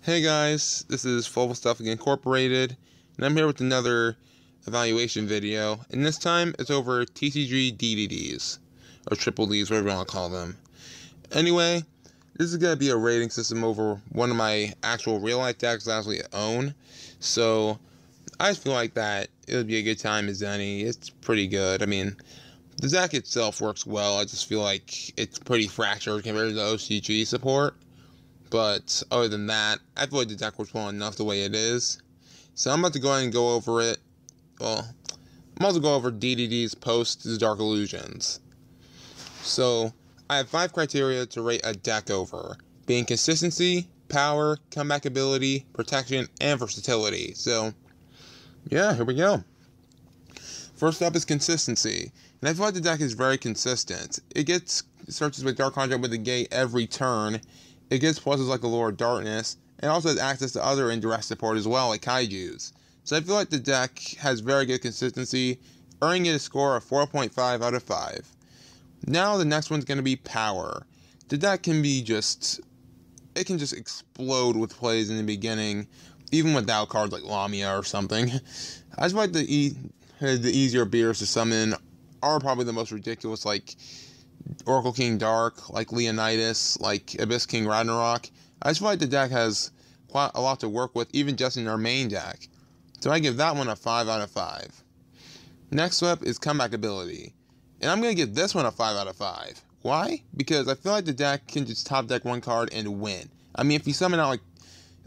Hey guys, this is Full Stuff Incorporated, and I'm here with another evaluation video, and this time it's over TCG DDDs, or Triple Ds, whatever you want to call them. Anyway, this is going to be a rating system over one of my actual real-life decks I actually own, so I just feel like that it would be a good time as any. It's pretty good. I mean, the deck itself works well. I just feel like it's pretty fractured compared to the OCG support. But other than that, I feel like the deck works well enough the way it is. So I'm about to go ahead and go over it. Well, I'm also go over DDD's post the Dark Illusions. So I have 5 criteria to rate a deck over, being consistency, power, comeback ability, protection, and versatility. So yeah, here we go. First up is consistency. And I feel like the deck is very consistent. It gets searches with Dark Conjure with the gate every turn. It gets pluses like Allure of Darkness, and also has access to other indirect support as well, like Kaijus. So I feel like the deck has very good consistency, earning it a score of 4.5 out of 5. Now the next one's going to be power. The deck can be just explode with plays in the beginning, even without cards like Lamia or something. I just feel like the easier beers to summon are probably the most ridiculous, like Oracle King Dark, like Leonidas, like Abyss King Ragnarok. I just feel like the deck has quite a lot to work with, even just in our main deck. So I give that one a 5 out of 5. Next up is comeback ability. And I'm going to give this one a 5 out of 5. Why? Because I feel like the deck can just top deck one card and win. I mean, if you summon out, like,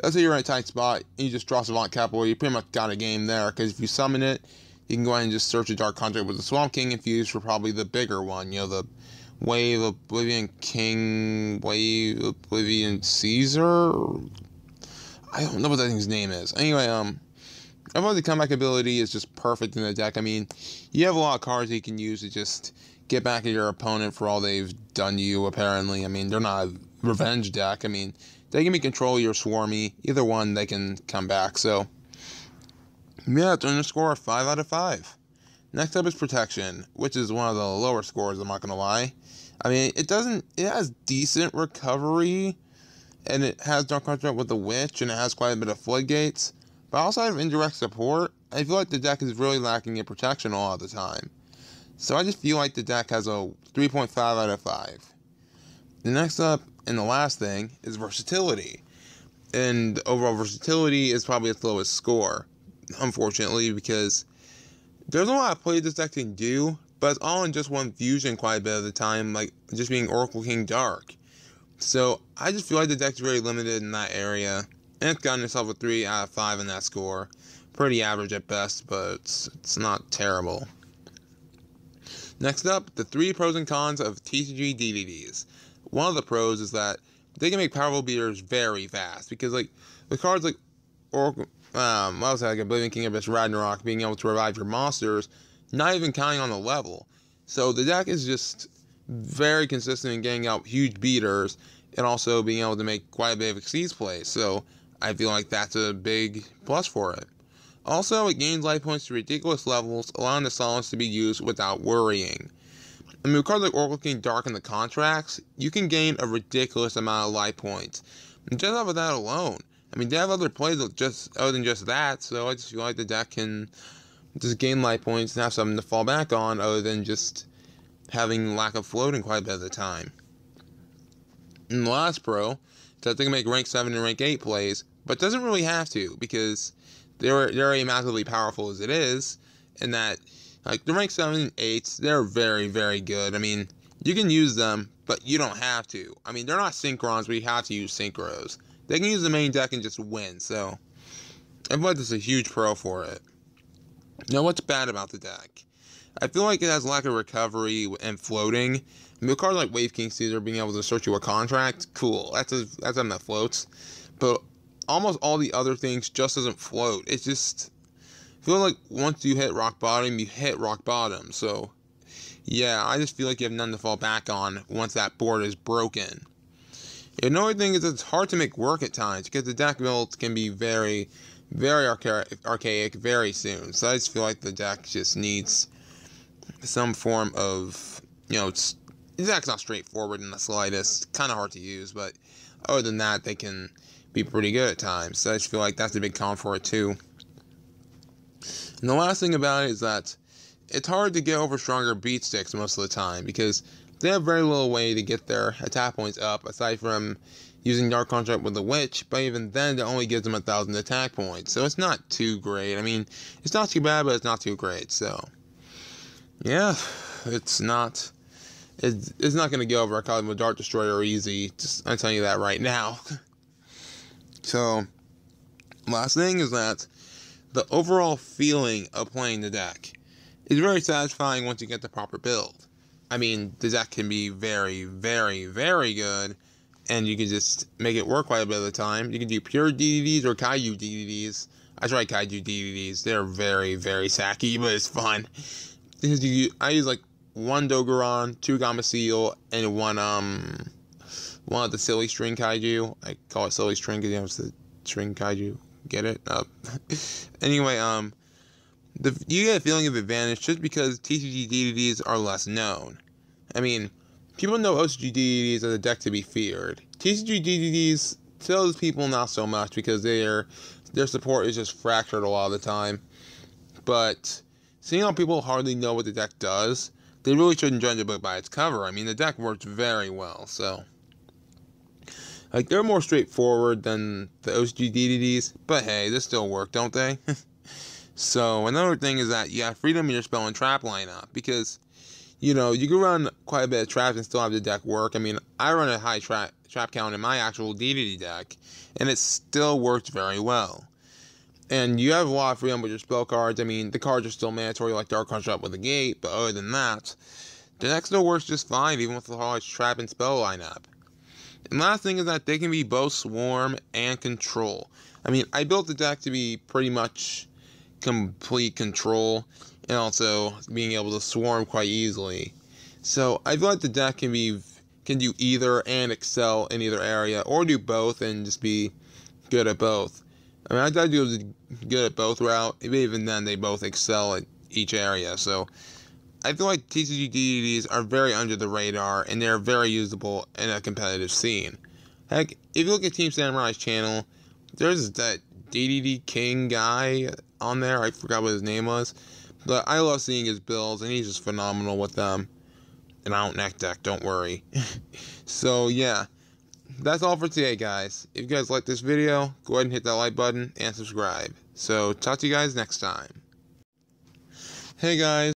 let's say you're in a tight spot, and you just draw Savant Capital, you pretty much got a game there. Because if you summon it, you can go ahead and just search a Dark Contract with the Swamp King infused for probably the bigger one. You know, the Wave Oblivion King, Wave Oblivion Caesar? I don't know what that thing's name is. Anyway, I feel like the comeback ability is just perfect in the deck. I mean, you have a lot of cards you can use to just get back at your opponent for all they've done to you, apparently. I mean, they're not a revenge deck. I mean, they can be control your Swarmy. Either one, they can come back. So, yeah, it's earned a score of 5 out of 5. Next up is protection, which is one of the lower scores, I'm not going to lie. I mean, it has decent recovery, and it has Dark Contract with the Witch, and it has quite a bit of Floodgates. But outside of indirect support, I feel like the deck is really lacking in protection all of the time. So I just feel like the deck has a 3.5 out of 5. The next up, and the last thing, is versatility. And overall versatility is probably its lowest score, unfortunately, because there's a lot of plays this deck can do, but it's all in just one fusion quite a bit of the time, like just being Oracle King Dark. So I just feel like the deck's very limited in that area, and it's gotten itself a 3 out of 5 in that score. Pretty average at best, but it's not terrible. Next up, the 3 pros and cons of TCG DDDs. One of the pros is that they can make powerful beaters very fast, because like the cards like Oracle, like Oblivion King Abyss Ragnarok being able to revive your monsters, not even counting on the level. So the deck is just very consistent in getting out huge beaters, and also being able to make quite a bit of Exceeds plays. So I feel like that's a big plus for it. Also, it gains life points to ridiculous levels, allowing the summons to be used without worrying. I mean, with cards like Oracle King Dark and the contracts, you can gain a ridiculous amount of life points. And just off of that alone, I mean, they have other plays other than just that, so I just feel like the deck can just gain life points and have something to fall back on other than just having lack of floating quite a bit of the time. And the last pro is that they can make rank 7 and rank 8 plays, but doesn't really have to, because they're already massively powerful as it is, and that, like, the rank 7 and 8s, they're very, very good. I mean, you can use them, but you don't have to. I mean, they're not Synchrons, but you have to use Synchros. They can use the main deck and just win, so I feel like this is a huge pro for it. Now, what's bad about the deck? I feel like it has lack of recovery and floating. I mean, a card like Wave King Caesar being able to search you a contract, cool. That's something that floats. But almost all the other things just doesn't float. It's just, I feel like once you hit rock bottom, you hit rock bottom. So, yeah, I just feel like you have nothing to fall back on once that board is broken. Another thing is it's hard to make work at times, because the deck builds can be very, very archaic very soon. So I just feel like the deck just needs some form of, the deck's not straightforward in the slightest. Kind of hard to use, but Other than that, they can be pretty good at times. So I just feel like that's a big con for it too. And the last thing about it is that it's hard to get over stronger beat sticks most of the time because they have very little way to get their attack points up aside from using Dark Construct with the Witch, but even then it only gives them 1,000 attack points, so it's not too great. I mean, it's not too bad, but it's not too great, so yeah, it's not going to go over a Cosmo Dart Destroyer easy, I'm telling you that right now. So, last thing is that the overall feeling of playing the deck is very satisfying once you get the proper build. I mean, the deck can be very, very, very good, and you can just make it work quite a bit of the time. You can do pure DDDs or Kaiju DDDs. I tried Kaiju DDDs. They're very, very sacky, but it's fun. I use like 1 Dogoron, 2 Gameciel, and one of the silly string Kaiju. I call it silly string because it's the string Kaiju. Get it? Anyway, you get a feeling of advantage just because TCG DDDs are less known. I mean, people know OCG DDDs as a deck to be feared. TCG DDDs, to those people, not so much because their support is just fractured a lot of the time. But seeing how people hardly know what the deck does, they really shouldn't judge a book by its cover. I mean, the deck works very well, so like they're more straightforward than the OCG DDDs, but hey, they still work, don't they? So another thing is that you have freedom in your spell and trap lineup because, you know, you can run quite a bit of traps and still have the deck work. I mean, I run a high trap count in my actual DDD deck, and it still works very well. And you have a lot of freedom with your spell cards. I mean, the cards are still mandatory like Dark Construct with the Gate, but other than that, the deck still works just fine even with the large trap and spell lineup. And last thing is that they can be both Swarm and Control. I mean, I built the deck to be pretty much complete control and also being able to swarm quite easily. So I feel like the deck can do either and excel in either area, or do both and just be good at both. I mean, I thought it was good at both route, but even then they both excel at each area. So I feel like TCG DDDs are very under the radar and they're very usable in a competitive scene. Heck, if you look at Team Samurai's channel, there's that DDD King guy on there. I forgot what his name was, but I love seeing his builds and he's just phenomenal with them. And I don't neck deck, don't worry. So yeah, that's all for today, guys. If you guys like this video, go ahead and hit that like button and subscribe. So talk to you guys next time. Hey guys.